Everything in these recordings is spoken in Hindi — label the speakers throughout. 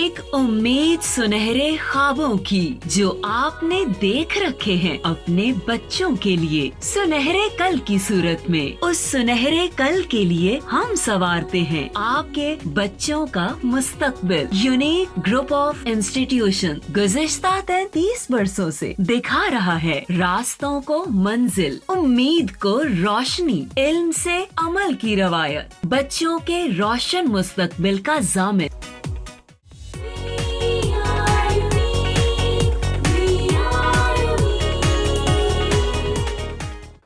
Speaker 1: एक उम्मीद सुनहरे ख्वाबों की जो आपने देख रखे हैं अपने बच्चों के लिए, सुनहरे कल की सूरत में। उस सुनहरे कल के लिए हम संवारते हैं आपके बच्चों का मुस्तकबिल। यूनिक ग्रुप ऑफ इंस्टीट्यूशन गुज़िश्ता 33 वर्षों से दिखा रहा है रास्तों को मंजिल, उम्मीद को रोशनी, इल्म से अमल की रवायत, बच्चों के रोशन मुस्तकबिल का ज़ामिन।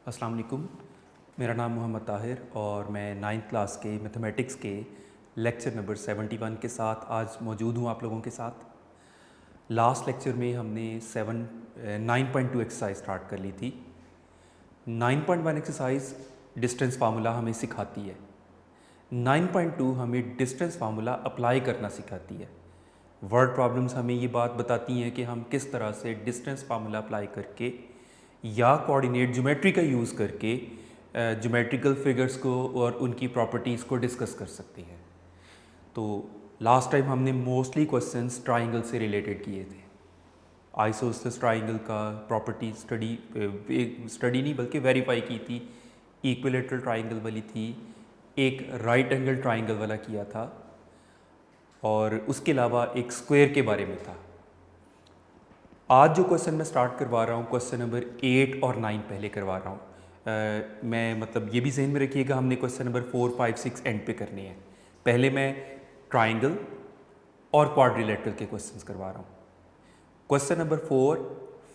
Speaker 2: अस्सलाम वालेकुम, मेरा नाम मोहम्मद ताहिर और मैं 9th क्लास के मैथमेटिक्स के लेक्चर नंबर 71 के साथ आज मौजूद हूँ आप लोगों के साथ। लास्ट लेक्चर में हमने 9.2 एक्सरसाइज स्टार्ट कर ली थी। 9.1 एक्सरसाइज डिस्टेंस फार्मूला हमें सिखाती है। 9.2 हमें डिस्टेंस फार्मूला अप्लाई करना सिखाती है। वर्ड प्रॉब्लम्स हमें ये बात बताती हैं कि हम किस तरह से डिस्टेंस फार्मूला अप्लाई करके या कोऑर्डिनेट ज्योमेट्री का यूज़ करके ज्योमेट्रिकल फिगर्स को और उनकी प्रॉपर्टीज़ को डिस्कस कर सकते हैं। तो लास्ट टाइम हमने मोस्टली क्वेश्चंस ट्राइंगल से रिलेटेड किए थे। आइसोसेलेस ट्राइंगल का प्रॉपर्टी स्टडी नहीं बल्कि वेरीफाई की थी। इक्विलेटरल ट्राइंगल वाली थी, एक राइट एंगल ट्राइंगल वाला किया था और उसके अलावा एक स्क्वायर के बारे में था। आज जो क्वेश्चन मैं स्टार्ट करवा रहा हूँ, क्वेश्चन नंबर 8 और 9 पहले करवा रहा हूँ। मैं मतलब ये भी जहन में रखिएगा, हमने क्वेश्चन नंबर 4, 5, 6 एंड पे करने हैं। पहले मैं ट्राइंगल और क्वाड्रिलेटरल के क्वेश्चंस करवा रहा हूँ। क्वेश्चन नंबर 4,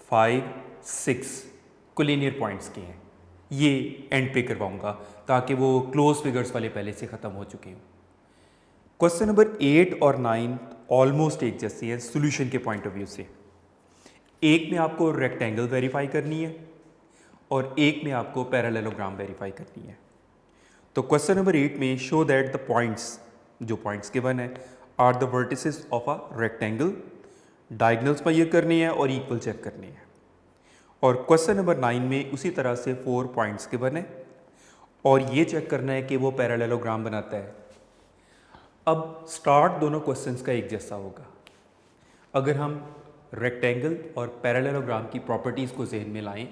Speaker 2: 5, 6 कोलिनियर पॉइंट्स के हैं, ये एंड पे करवाऊँगा ताकि वो क्लोज फिगर्स वाले पहले से ख़त्म हो चुके हों। क्वेश्चन नंबर 8 और 9 ऑलमोस्ट एक जैसे हैं सोल्यूशन के पॉइंट ऑफ व्यू से। एक में आपको रेक्टेंगल वेरीफाई करनी है और एक में आपको पैरेललोग्राम वेरीफाई करनी है। तो क्वेश्चन नंबर 8 में शो दैट द पॉइंट्स, जो पॉइंट्स गिवन है, are the vertices of a rectangle. Diagonals measure करनी है और इक्वल चेक करनी है। और क्वेश्चन नंबर 9 में उसी तरह से 4 पॉइंट्स गिवन है और ये चेक करना है कि वो पैरेललोग्राम बनाता है। अब स्टार्ट दोनों क्वेश्चंस का एक जैसा होगा। अगर हम रेक्टेंगल और पैरेललोग्राम की प्रॉपर्टीज़ को जहन में लाएं,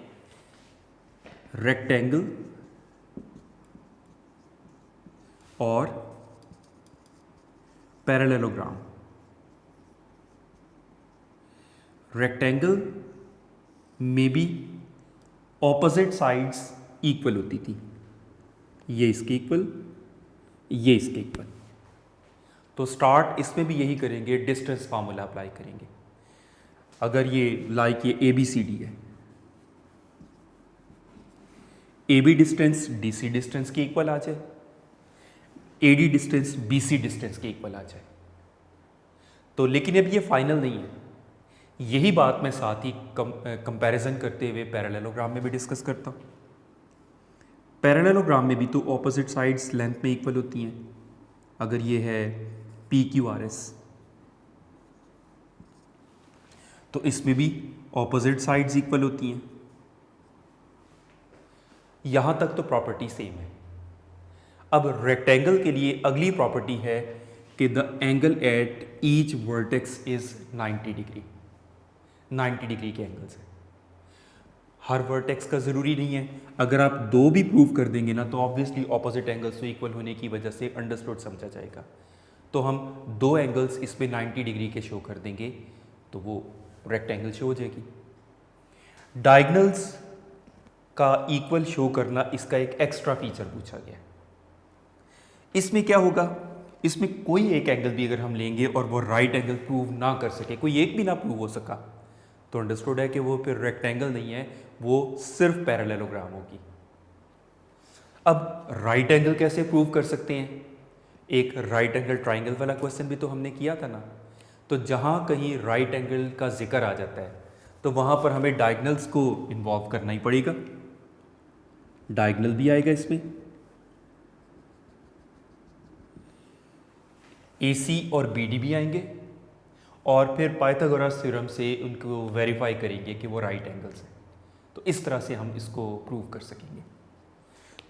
Speaker 2: रेक्टेंगल और पैरेललोग्राम, रेक्टेंगल में भी ऑपोजिट साइड्स इक्वल होती थी, ये इसके इक्वल, ये इसके इक्वल। तो स्टार्ट इसमें भी यही करेंगे, डिस्टेंस फार्मूला अप्लाई करेंगे। अगर ये लाइक ये ABCD है, AB डिस्टेंस DC डिस्टेंस के इक्वल आ जाए, AD डिस्टेंस BC डिस्टेंस के इक्वल आ जाए। तो लेकिन अब ये फाइनल नहीं है, यही बात मैं साथ ही कंपैरिजन करते हुए पैरेललोग्राम में भी डिस्कस करता हूँ। पैरेललोग्राम में भी तो ऑपोजिट साइड्स लेंथ में इक्वल होती हैं। अगर ये है PQRS तो इसमें भी ऑपोजिट साइड्स इक्वल होती हैं। यहां तक तो प्रॉपर्टी सेम है। अब रेक्टेंगल के लिए अगली प्रॉपर्टी है कि the angle at each vertex is 90 degree. 90 degree के एंगल्स है। हर वर्टेक्स का ज़रूरी नहीं है। अगर आप दो भी प्रूव कर देंगे ना तो ऑब्वियसली ऑपोजिट एंगल्स तो इक्वल होने की वजह से अंडरस्टूड समझा जाएगा। तो हम दो एंगल्स इसमें 90 डिग्री के शो कर देंगे तो वो रेक्टेंगल शो हो जाएगी। डायगोनल्स का इक्वल शो करना इसका एक एक्स्ट्रा फीचर पूछा गया। इसमें क्या होगा, इसमें कोई एक एंगल भी अगर हम लेंगे और वो राइट एंगल प्रूव ना कर सके, कोई एक भी ना प्रूव हो सका, तो अंडरस्टूड है कि वो फिर रेक्टेंगल नहीं है, वो सिर्फ पैरेललोग्राम होगी। अब राइट एंगल कैसे प्रूव कर सकते हैं? एक राइट एंगल ट्राइंगल वाला क्वेश्चन भी तो हमने किया था ना। तो जहां कहीं राइट एंगल का जिक्र आ जाता है तो वहां पर हमें डायगोनल्स को इन्वॉल्व करना ही पड़ेगा। डायगोनल भी आएगा इसमें, AC और BD भी आएंगे और फिर पाइथागोरस थ्योरम से उनको वेरीफाई करेंगे कि वो राइट एंगल्स हैं। तो इस तरह से हम इसको प्रूव कर सकेंगे।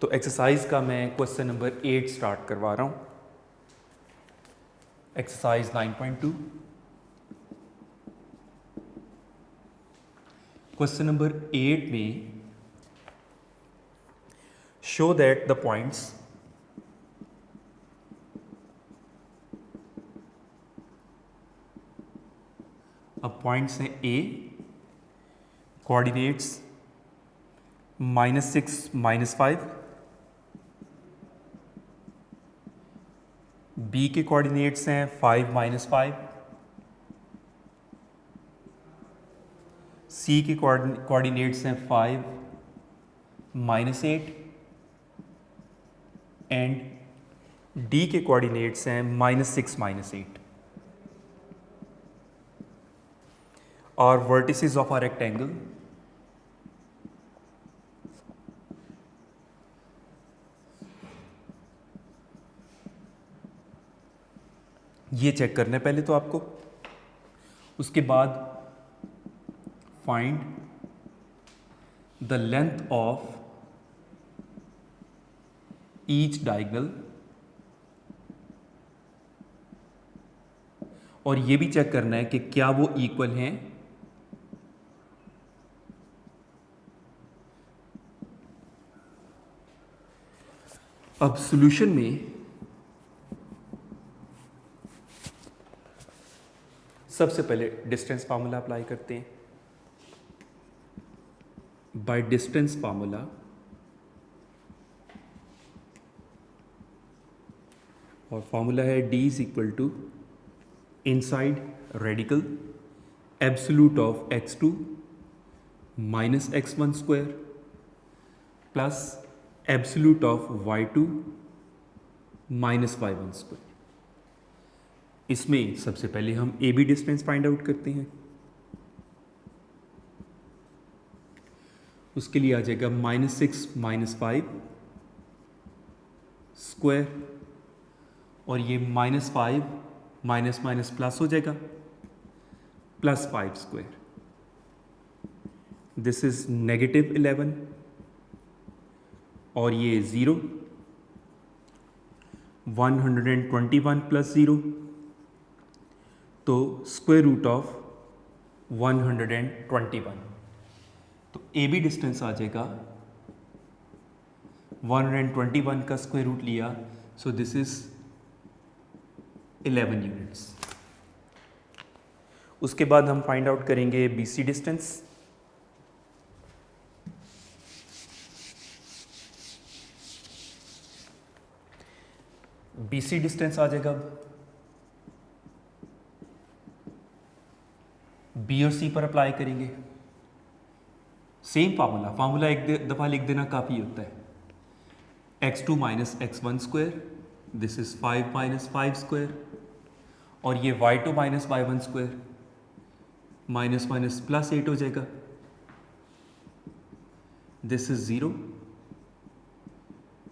Speaker 2: तो एक्सरसाइज का मैं क्वेश्चन नंबर 8 स्टार्ट करवा रहा हूँ। एक्सरसाइज 9.2 क्वेश्चन नंबर 8 में शो दैट द पॉइंट्स अब पॉइंट्स हैं ए, कोऑर्डिनेट्स -6 -5, बी के कोऑर्डिनेट्स हैं 5 -5, सी के कोऑर्डिनेट्स हैं 5 -8 एंड डी के कोऑर्डिनेट्स हैं -6 -8 और वर्टिसेस ऑफ अ रेक्टेंगल ये चेक करना है पहले तो आपको। उसके बाद find the length of each diagonal और ये भी चेक करना है कि क्या वो इक्वल हैं अब सॉल्यूशन में सबसे पहले डिस्टेंस फार्मूला अप्लाई करते हैं। बाय डिस्टेंस फार्मूला और फार्मूला है d is equal to inside radical absolute of x2 minus x1 square plus absolute of y2 minus y1 square. इसमें सबसे पहले हम A B distance find out करते हैं। उसके लिए आ जाएगा -6 -5 स्क्वायर और ये -5 माइनस माइनस प्लस हो जाएगा +5 स्क्वायर। दिस इज -11 और ये 0 121 + 0 तो स्क्वायर रूट ऑफ 121 तो ए बी डिस्टेंस आ जाएगा 121 का स्क्वायर रूट लिया सो दिस इज 11 यूनिट्स। उसके बाद हम फाइंड आउट करेंगे B C distance. B C distance आ जाएगा बी और सी पर अप्लाई करेंगे सेम फार्मूला एक दफ़ा लिख देना काफ़ी होता है। x2 minus x1 square this is 5 minus 5 square और ये y2 minus y1 square minus minus +8 हो जाएगा। दिस इज 0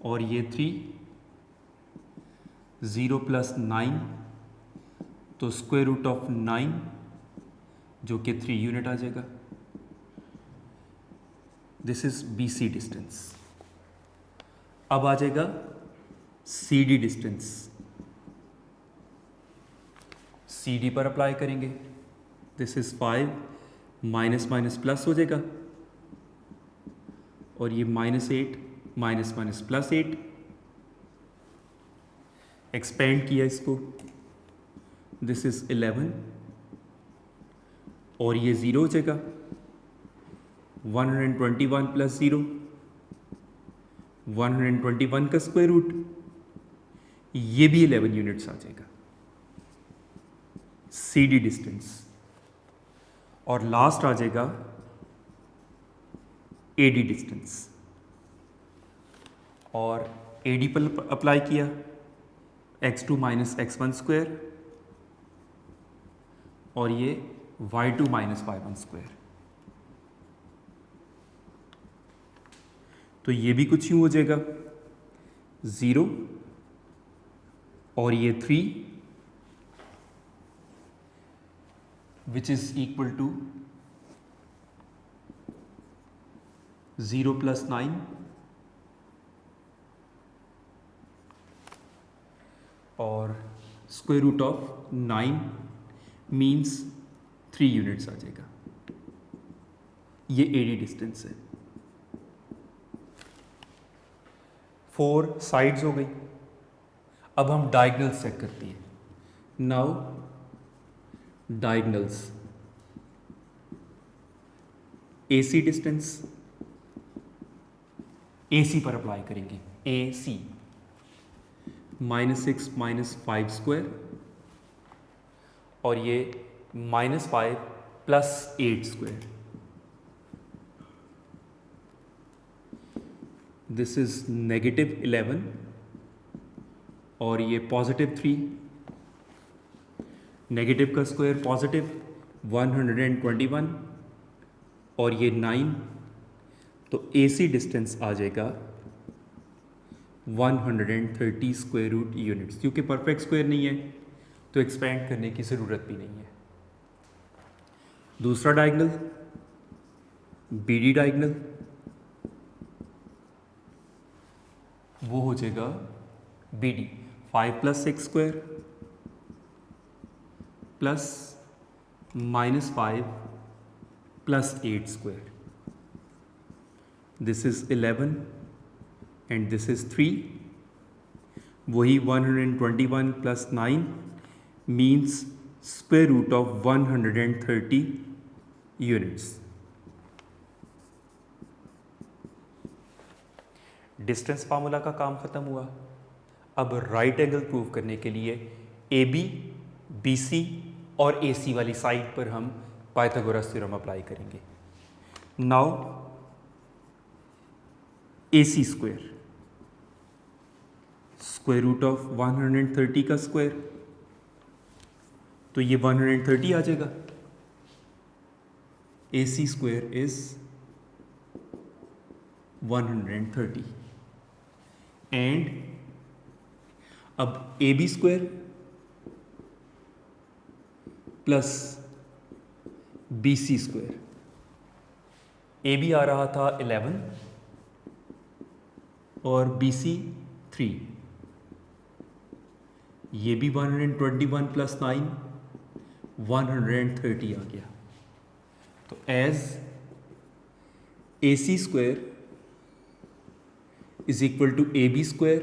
Speaker 2: और ये 3 0 + 9 तो स्क्वायर रूट ऑफ 9 जो कि 3 यूनिट आ जाएगा। This is B C distance. अब आ जाएगा C D distance. C D पर अप्लाई करेंगे this is 5 minus minus plus हो जाएगा और ये -8 माइनस माइनस +8 एक्सपेंड किया इसको दिस इज 11 और ये 0 हो जाएगा 121 + 0 121 का स्क्वायर रूट ये भी 11 यूनिट्स आ जाएगा सी डी डिस्टेंस। और लास्ट आ जाएगा ए डी डिस्टेंस और ए डी पर अप्लाई किया x2 माइनस x1 स्क्वायर और ये y2 माइनस y1 स्क्वायर तो ये भी कुछ यूं हो जाएगा 0 और ये 3 विच इज इक्वल टू 0 + 9 और square root of 9 means 3 units आ जाएगा। ये AD डिस्टेंस है। 4 साइड्स हो गई। अब हम डायगनल्स चेक करते हैं। Now diagonals, AC distance AC पर अप्लाई करेंगे। AC -6 -5 स्क्वायर और ये -5 + 8 स्क्वायर। दिस इज -11 और ये +3। नेगेटिव का स्क्वायर पॉजिटिव 121 और ये 9, तो AC डिस्टेंस आ जाएगा 130 स्क्वायर रूट यूनिट्स। क्योंकि परफेक्ट स्क्वायर नहीं है तो एक्सपेंड करने की ज़रूरत भी नहीं है। दूसरा डायगनल BD डायगनल, वो हो जाएगा BD 5 + 6 square plus -5 + 8 square. This is 11 and this is 3। वही 121 + 9 means square root of 130 units. Distance formula का काम ख़त्म हुआ। अब राइट एंगल प्रूव करने के लिए AB, BC और AC वाली साइड पर हम पाइथागोरस थ्योरम अप्लाई करेंगे। Now AC square, square root of 130 का स्क्वायर, तो ये 130 आ जाएगा। AC स्क्वायर इज 130 एंड अब AB square plus BC square. AB आ रहा था 11 और BC 3, ये भी 121 + 9 130 आ गया। तो as AC square is equal to AB square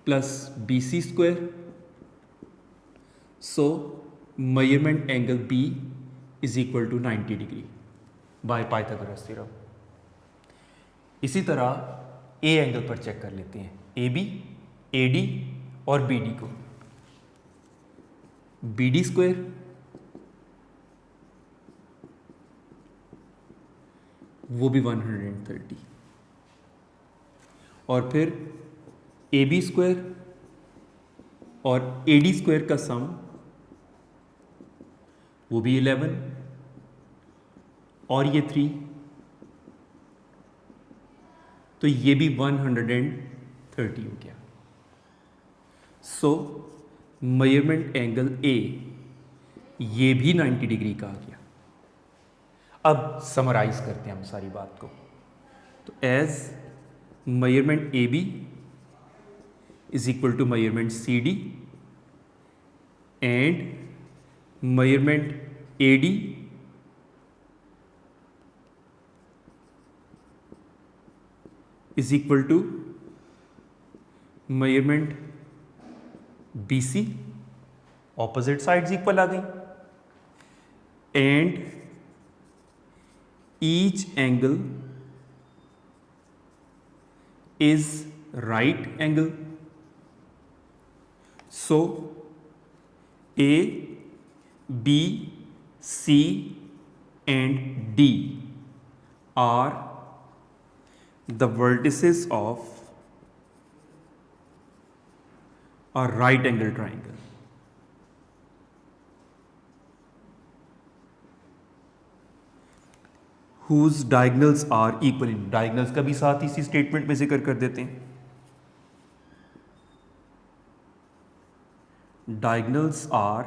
Speaker 2: plus BC square, so measurement angle B is equal to 90 degree by Pythagoras theorem. इसी तरह A एंगल पर चेक कर लेते हैं। AB, AD और BD को। BD स्क्वायर वो भी 130 और फिर AB स्क्वायर और AD स्क्वायर का सम वो भी 11 और ये 3, तो ये भी 130 हो गया। सो मेजरमेंट एंगल A ये भी 90 डिग्री का आ गया। अब समराइज करते हैं हम सारी बात को। तो as measurement AB is equal to measurement CD and measurement AD is equal to measurement BC, opposite sides equal आ गई and each angle is right angle. So A, B, C and D are the vertices of a right angle triangle. Whose diagonals are equal in, diagonals का भी साथ इसी स्टेटमेंट में जिक्र कर देते हैं। Diagonals are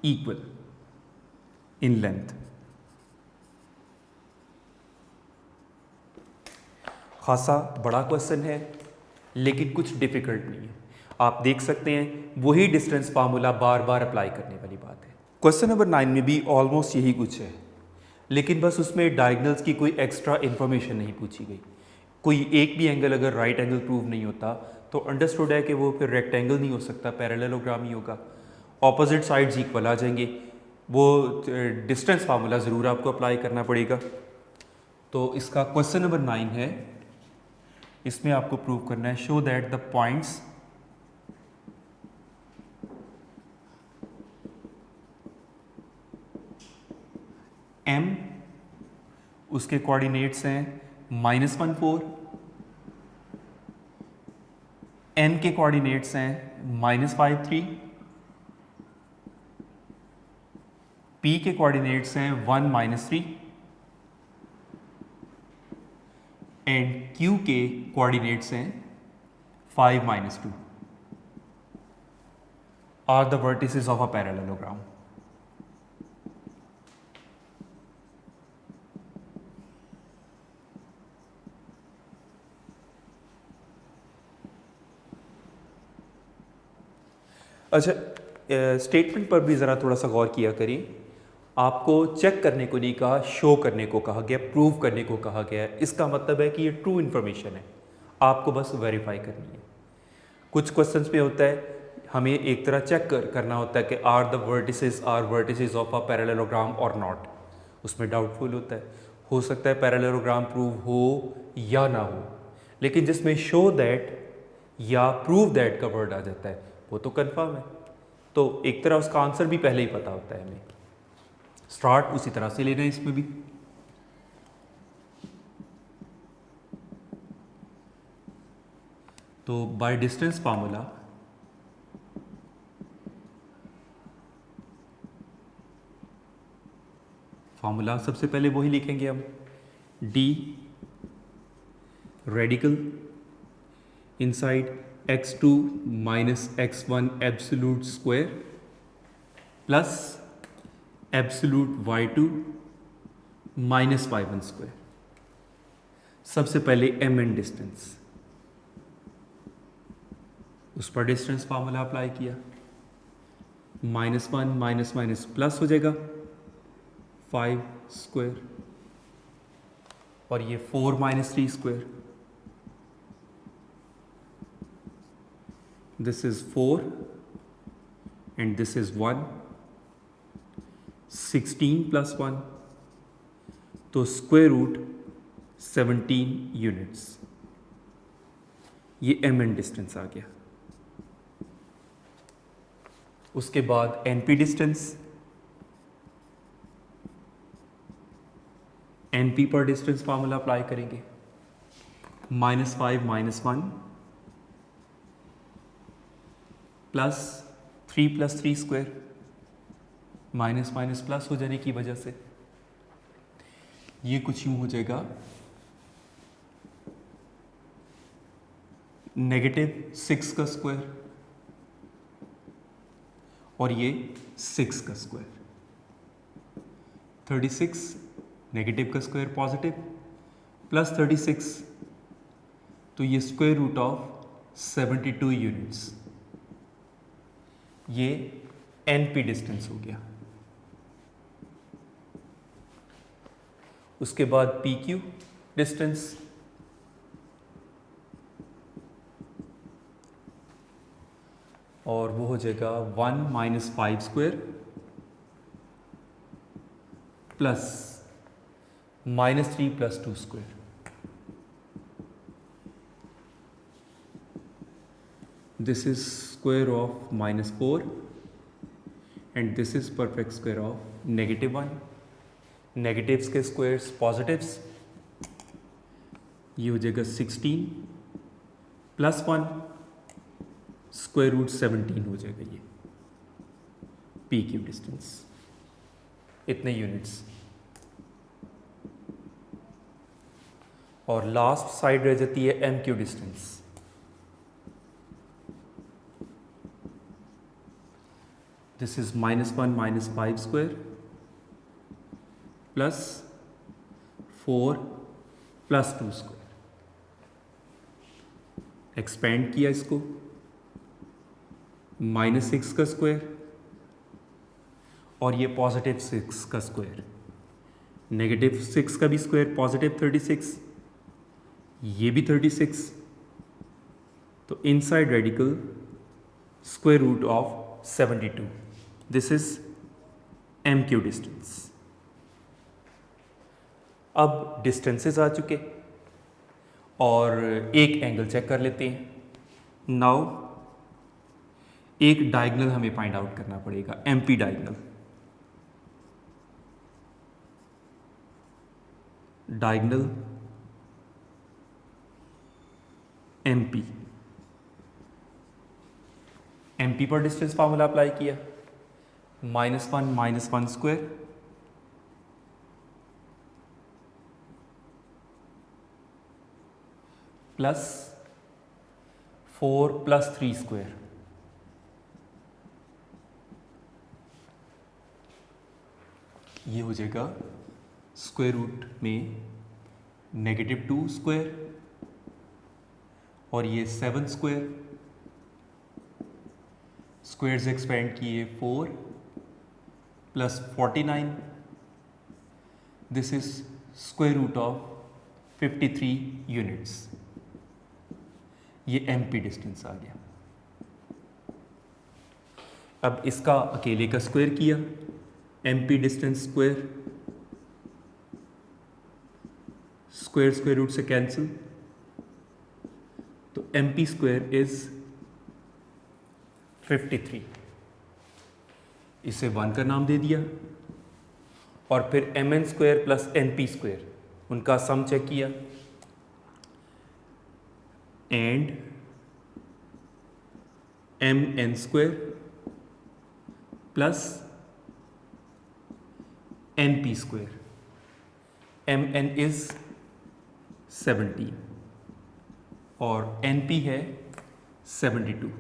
Speaker 2: equal in length. खासा बड़ा क्वेश्चन है लेकिन कुछ डिफिकल्ट नहीं है। आप देख सकते हैं वही डिस्टेंस फार्मूला बार बार अप्लाई करने वाली बात है। क्वेश्चन नंबर 9 में भी ऑलमोस्ट यही कुछ है। लेकिन बस उसमें डायगनल्स की कोई एक्स्ट्रा इन्फॉर्मेशन नहीं पूछी गई। कोई एक भी एंगल अगर राइट एंगल प्रूव नहीं होता तो अंडरस्टूड है कि वो फिर रेक्टेंगल नहीं हो सकता, पैरेललोग्राम ही होगा। ऑपोजिट साइड्स इक्वल आ जाएंगे। वो डिस्टेंस फार्मूला ज़रूर आपको अप्लाई करना पड़ेगा। तो इसका क्वेश्चन नंबर 9 है, इसमें आपको प्रूव करना है show that the points m उसके कोऑर्डिनेट्स हैं -1 4, n के कोऑर्डिनेट्स हैं -5 3, p के कोऑर्डिनेट्स हैं 1 3 एंड q के कोऑर्डिनेट्स हैं 5 2 are the vertices of a parallelogram. अच्छा, स्टेटमेंट पर भी ज़रा थोड़ा सा गौर किया करिए। आपको चेक करने को नहीं कहा, शो करने को कहा गया, प्रूव करने को कहा गया है। इसका मतलब है कि ये ट्रू इन्फॉर्मेशन है, आपको बस वेरीफाई करनी है। कुछ क्वेश्चंस पे होता है हमें एक तरह चेक करना होता है कि are the vertices of a parallelogram और नॉट, उसमें डाउटफुल होता है। हो सकता है पैरेललोग्राम प्रूव हो या ना हो, लेकिन जिसमें शो दैट या प्रूव दैट का वर्ड आ जाता है वो तो कंफर्म है। तो एक तरह उसका आंसर भी पहले ही पता होता है हमें। स्टार्ट उसी तरह से लेना है इसमें भी। तो बाय डिस्टेंस फार्मूला सबसे पहले वही लिखेंगे हम, d radical inside x2 minus x1 absolute square plus absolute y2 minus y1 square. सबसे पहले mn डिस्टेंस, उस पर डिस्टेंस फार्मूला अप्लाई किया, -1 माइनस माइनस प्लस हो जाएगा 5 स्क्वायर और ये 4 minus 3 square. This is 4 and this is 1, 16 plus 1, तो स्क्वायर रूट 17 यूनिट्स। ये mn डिस्टेंस आ गया। उसके बाद np डिस्टेंस, np पर डिस्टेंस फार्मूला अप्लाई करेंगे, -5 minus 1 plus 3 plus 3 square, minus minus plus हो जाने की वजह से ये कुछ यूं हो जाएगा, -6 का स्क्वायर और ये 6 का स्क्वायर, 36 नेगेटिव का स्क्वायर पॉजिटिव प्लस 36, तो ये स्क्वायर रूट ऑफ 72 यूनिट्स। ये np डिस्टेंस हो गया। उसके बाद pq डिस्टेंस, और वो हो जाएगा 1 minus 5 square plus -3 plus 2 square. This is square of -4 and this is perfect square of -1। Negatives के स्क्वायर्स पॉजिटिव्स, ये हो जाएगा 16 प्लस 1 स्क्वायर रूट 17 हो जाएगा ये पी क्यू डिस्टेंस, इतने यूनिट्स। और लास्ट साइड रह जाती है M Q distance. This is -1 minus 5 square plus 4 plus 2 square। Expand किया इसको, -6 का स्क्वायर और ये +6 का स्क्वायर, -6 का भी स्क्वायर +36, ये भी 36, तो inside radical square root of 72, this is MQ distance. अब डिस्टेंसेस आ चुके और एक एंगल चेक कर लेते हैं। नाउ एक डायगोनल हमें फाइंड आउट करना पड़ेगा, MP diagonal. Diagonal MP, MP पर डिस्टेंस फार्मूला अप्लाई किया, -1 -1 स्क्वायर +4 +3 स्क्वायर, ये हो जाएगा स्क्वायर रूट में -2 स्क्वायर और ये 7 स्क्वायर, स्क्वायर्स एक्सपेंड किए 4 + 49, this is square root of 53 units. ये MP डिस्टेंस आ गया। अब इसका अकेले का स्क्वायर किया, MP distance square, square square root से कैंसिल, तो MP स्क्वायर इज 53, इसे 1 का नाम दे दिया और फिर MN square plus NP square, उनका सम चेक किया and MN square plus NP square, MN is 17 और NP है 72,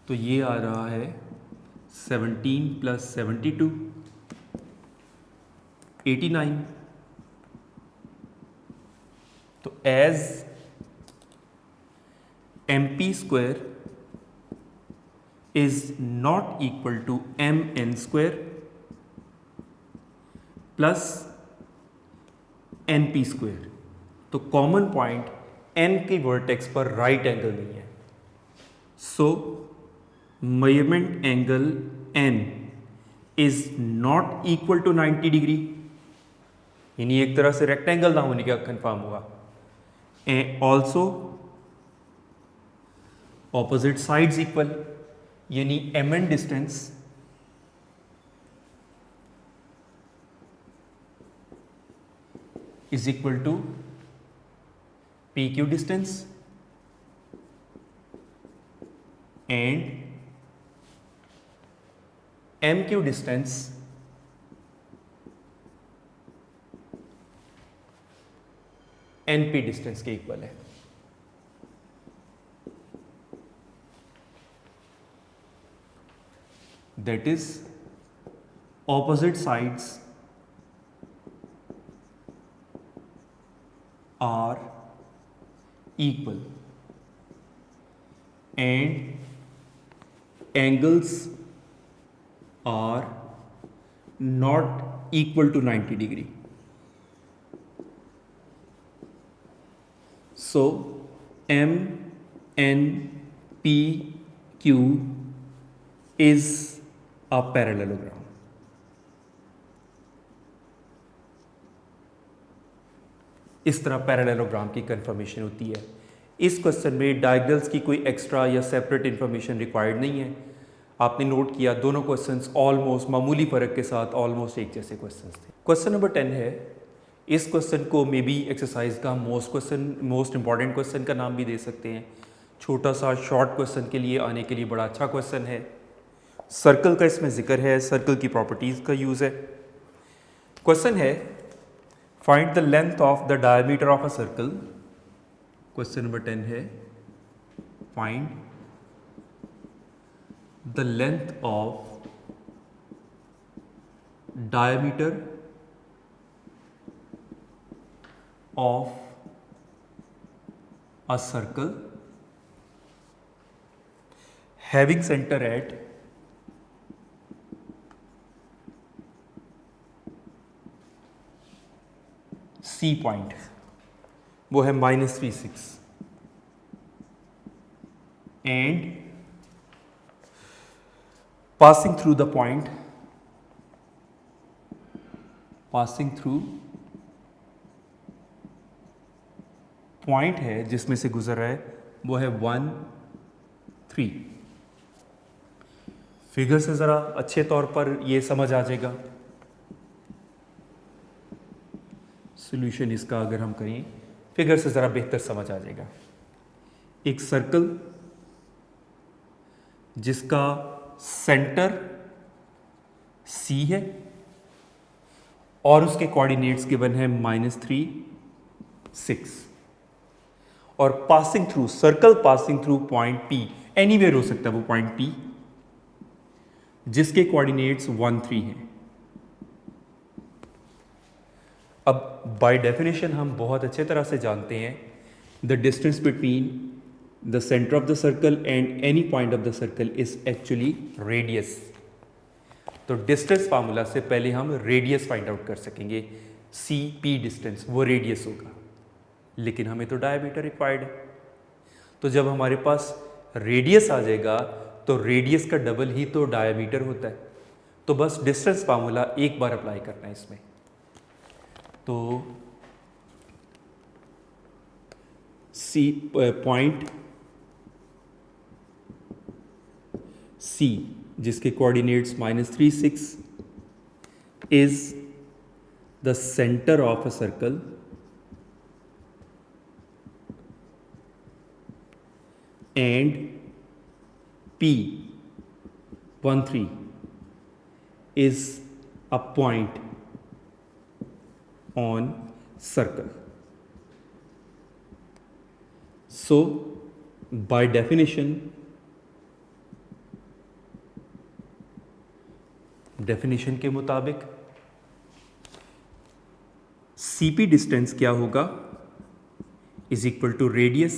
Speaker 2: तो ये आ रहा है 17 + 72 89, तो as MP square is not equal to MN square plus NP square, तो कॉमन पॉइंट N के वर्टेक्स पर राइट एंगल नहीं है, so measurement angle N is not equal to 90 degree, यानी एक तरह से रेक्टेंगल ना होने का कंफर्म हुआ। ऑल्सो ऑपोजिट साइड्स इक्वल, यानी MN distance is equal to PQ distance and MQ distance NP distance के इक्वल है। That is opposite sides are equal and angles are not equal to 90 degree. So MNPQ is a parallelogram. इस तरह पैरेललोग्राम की कंफर्मेशन होती है। इस क्वेश्चन में डायगोनल्स की कोई एक्स्ट्रा या सेपरेट इन्फॉर्मेशन रिक्वायर्ड नहीं है। आपने नोट किया दोनों क्वेश्चंस ऑलमोस्ट मामूली फ़र्क के साथ ऑलमोस्ट एक जैसे क्वेश्चंस थे। क्वेश्चन नंबर 10 है, इस क्वेश्चन को मे बी एक्सरसाइज का मोस्ट इंपॉर्टेंट क्वेश्चन का नाम भी दे सकते हैं। छोटा सा शॉर्ट क्वेश्चन के लिए आने के लिए बड़ा अच्छा क्वेश्चन है। सर्कल का इसमें जिक्र है, सर्कल की प्रॉपर्टीज़ का यूज़ है। क्वेश्चन है find the length of the diameter of a circle. Question number 10 है find the length of diameter of a circle having center at C point, वो है -36 and passing through the point, passing through point है जिसमें से गुजर रहा है वो है 1 3। फिगर से ज़रा अच्छे तौर पर ये समझ आ जाएगा। सॉल्यूशन इसका अगर हम करें फिगर से ज़रा बेहतर समझ आ जाएगा। एक सर्कल जिसका सेंटर C है और उसके कोऑर्डिनेट्स गिवन है -3 6 और passing through circle passing through point P, anywhere हो सकता है वो पॉइंट P जिसके कोऑर्डिनेट्स 1 3 हैं। अब बाय डेफिनेशन हम बहुत अच्छे तरह से जानते हैं the distance between the center of the circle and any point of the circle is actually radius। तो डिस्टेंस फार्मूला से पहले हम रेडियस फाइंड आउट कर सकेंगे। सी पी डिस्टेंस वो रेडियस होगा, लेकिन हमें तो डायमीटर रिक्वायर्ड है। तो जब हमारे पास रेडियस आ जाएगा तो रेडियस का डबल ही तो डायमीटर होता है। तो बस डिस्टेंस फार्मूला एक बार अप्लाई करना है इसमें। तो सी पॉइंट C जिसके coordinates -3 6 is the centre of a circle and P 1 3 is a point on circle. So by definition के मुताबिक CP डिस्टेंस क्या होगा इज इक्वल टू रेडियस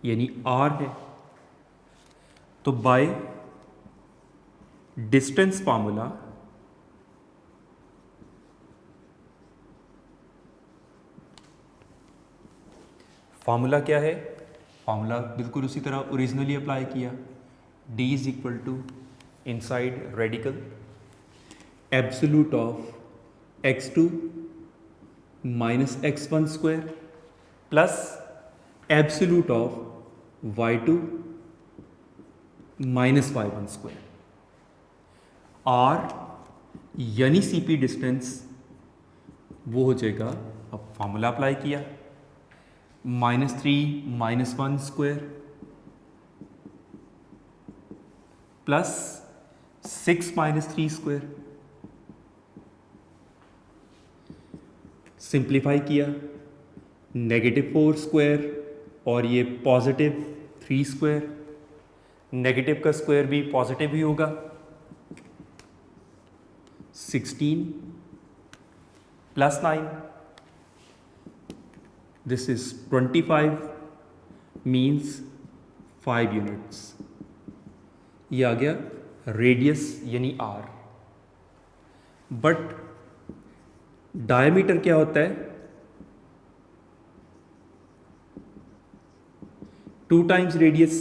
Speaker 2: यानी R है। तो बाय डिस्टेंस फार्मूला क्या है? फार्मूला बिल्कुल उसी तरह ओरिजिनली अप्लाई किया। D is equal to inside radical absolute of x2 minus x1 square plus absolute of y2 minus y1 square। r यानी CP डिस्टेंस वो हो जाएगा, अब फार्मूला अप्लाई किया, -3 - 1 स्क्वायर प्लस 6 - 3 स्क्वायर। सिंप्लीफाई किया, -4 स्क्वायर और ये +3 स्क्वायर, नेगेटिव का स्क्वायर भी पॉजिटिव ही होगा। 16 + 9 दिस इज 25 मीन्स 5 यूनिट्स। ये आ गया रेडियस यानी R। बट डायमीटर क्या होता है? 2 times रेडियस,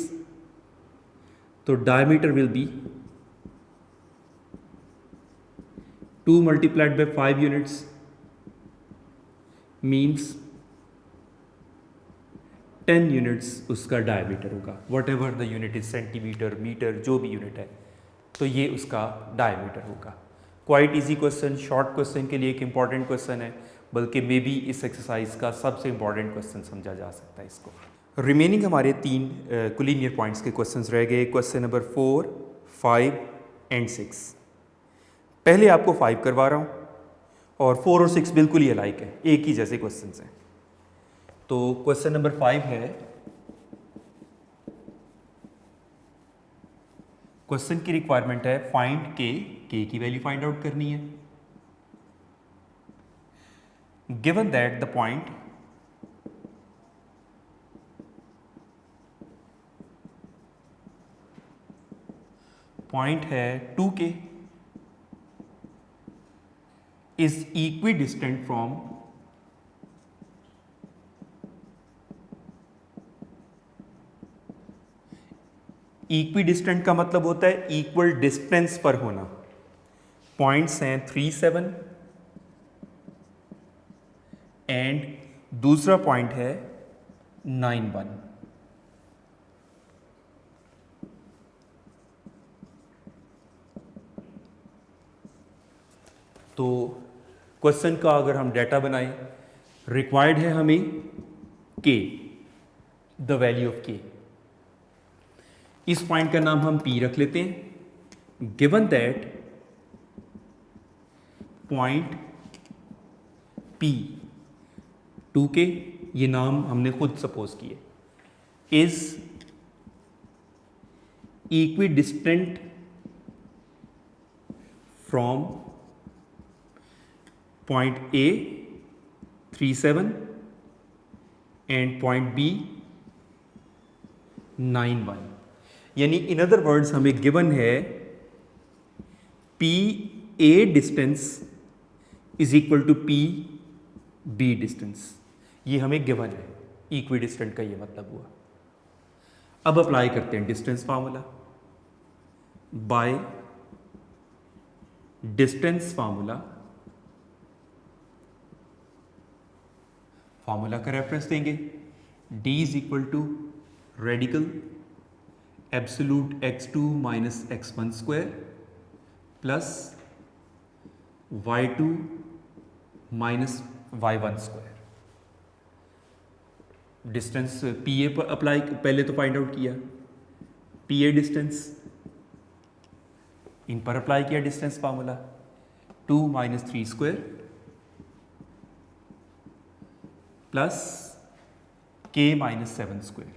Speaker 2: तो diameter will be 2 multiplied by 5 units means 10 units उसका डायमीटर होगा। Whatever the unit is, centimetre, metre, जो भी यूनिट है, तो ये उसका डायमीटर होगा। Quite easy question, short question के लिए एक इंपॉर्टेंट क्वेश्चन है, बल्कि मे बी इस एक्सरसाइज का सबसे इंपॉर्टेंट क्वेश्चन समझा जा सकता है इसको। रिमेनिंग हमारे 3 कोलिनियर पॉइंट्स के क्वेश्चंस रह गए, क्वेश्चन नंबर 4, 5 एंड 6। पहले आपको 5 करवा रहा हूँ और 4 और 6 बिल्कुल ही अलाइक है, एक ही जैसे क्वेश्चंस हैं। तो क्वेश्चन नंबर 5 है, क्वेश्चन की रिक्वायरमेंट है फाइंड के की वैल्यू फाइंड आउट करनी है। गिवन दैट द पॉइंट है 2K is equidistant from equidistant का मतलब होता है इक्वल डिस्टेंस पर होना। पॉइंट्स हैं 37 एंड दूसरा पॉइंट है 91। तो क्वेश्चन का अगर हम डाटा बनाएं, रिक्वायर्ड है हमें के, द वैल्यू ऑफ के। इस पॉइंट का नाम हम P रख लेते हैं। Given that point P 2K, ये नाम हमने खुद सपोज किए, is equidistant from point A 37 and point B 91। यानी इन अदर वर्ड्स हमें गिवन है PA distance is equal to PB distance. ये हमें गिवन है, इक्वी डिस्टेंट का ये मतलब हुआ। अब अप्लाई करते हैं distance formula. By distance formula, formula का रेफरेंस देंगे। D is equal to radical absolute x2 minus x1 square plus y2 minus y1 square. Distance PA पर अप्लाई पहले तो फाइंड आउट किया, PA डिस्टेंस, इन पर अप्लाई किया distance formula. 2 minus 3 square plus K minus 7 square.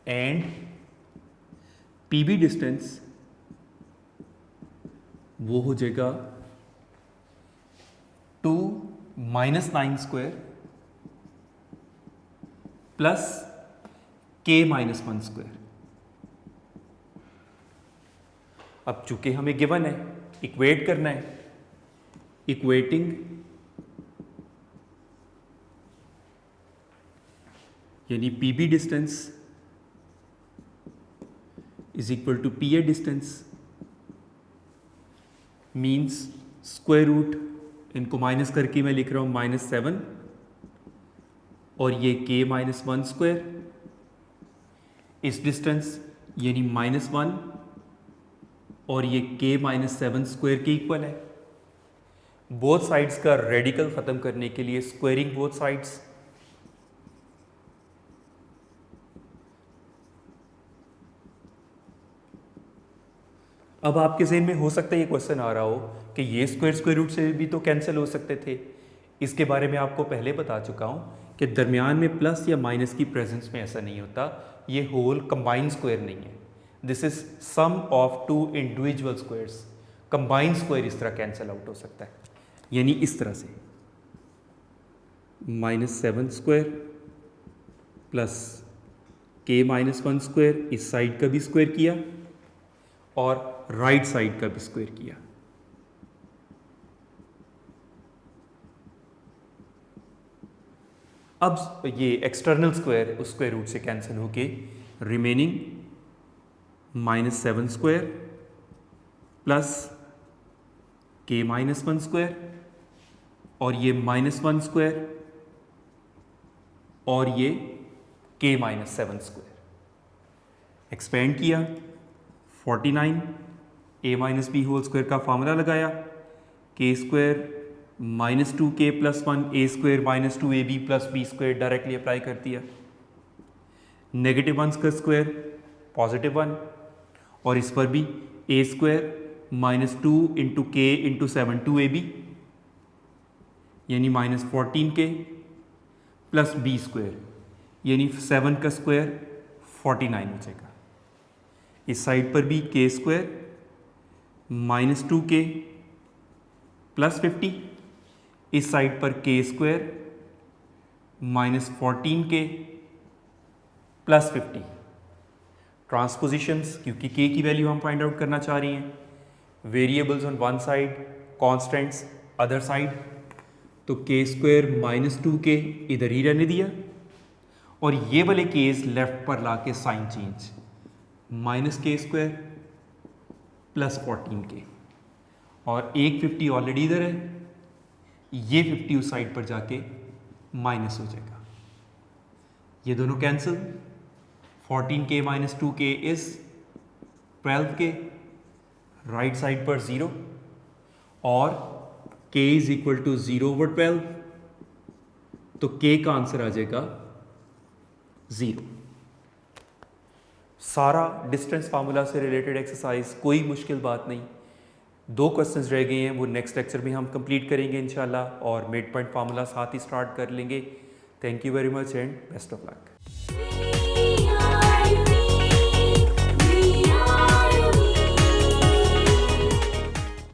Speaker 2: And PB distance वो हो जाएगा 2 minus 9 square plus K minus 1 square. अब चूंकि हमें गिवन है, इक्वेट करना है, इक्वेटिंग यानी PB distance is equal to PA distance means square root, इनको माइनस करके मैं लिख रहा हूं -7 और ये K माइनस 1 स्क्वायर। इस डिस्टेंस यानी -1 और ये K माइनस 7 स्क्वायर के इक्वल है। बोथ साइड्स का रेडिकल खत्म करने के लिए स्क्वायरिंग बोथ साइड्स। अब आपके ज़हन में हो सकता है ये क्वेश्चन आ रहा हो कि ये स्क्वायर रूट से भी तो कैंसिल हो सकते थे। इसके बारे में आपको पहले बता चुका हूँ कि दरमियान में प्लस या माइनस की प्रेजेंस में ऐसा नहीं होता। ये होल कंबाइंड स्क्वायर नहीं है, this is sum of two individual squares. Combined square इस तरह कैंसिल आउट हो सकता है, यानी इस तरह से -7 square plus K minus 1 square, इस साइड का भी स्क्वायर किया और राइट साइड का भी स्क्वायर किया। अब ये एक्सटर्नल स्क्वायर उस स्क्वायर रूट से कैंसिल होके remaining -7 square plus K minus 1 square और ये -1 स्क्वायर और ये K माइनस 7 स्क्वायर। एक्सपेंड किया 49 A minus B whole square का फार्मूला लगाया, K स्क्वायर minus 2K plus 1 A square minus 2AB plus B square directly apply कर दिया। नेगेटिव 1 का स्क्वायर पॉजिटिव 1 और इस पर भी A square minus 2 into K into 7 2AB यानी -14K प्लस B स्क्वायर यानी 7 का स्क्वायर 49 हो जाएगा। इस साइड पर भी K स्क्वायर -2K प्लस 50, इस साइड पर K स्क्वायर -14K प्लस 50। ट्रांसपोजिशंस, क्योंकि k की वैल्यू हम फाइंड आउट करना चाह रहे हैं, variables on one side, constants other side, तो k स्क्वायर माइनस 2k इधर ही रहने दिया, और ये वाले केस लेफ्ट पर ला के sign change, minus k square plus 14k, और एक 50 ऑलरेडी इधर है, ये 50 उस साइड पर जाके माइनस हो जाएगा, ये दोनों cancel, 14k minus 2k is 12k, right side पर 0, और k इज इक्वल टू 0/12, तो k का आंसर आ जाएगा 0। सारा डिस्टेंस फार्मूला से रिलेटेड एक्सरसाइज, कोई मुश्किल बात नहीं। 2 क्वेश्चंस रह गए हैं, वो नेक्स्ट लेक्चर में हम कंप्लीट करेंगे इंशाल्लाह, और मिड पॉइंट फार्मूला साथ ही स्टार्ट कर लेंगे। Thank you very much and best of luck.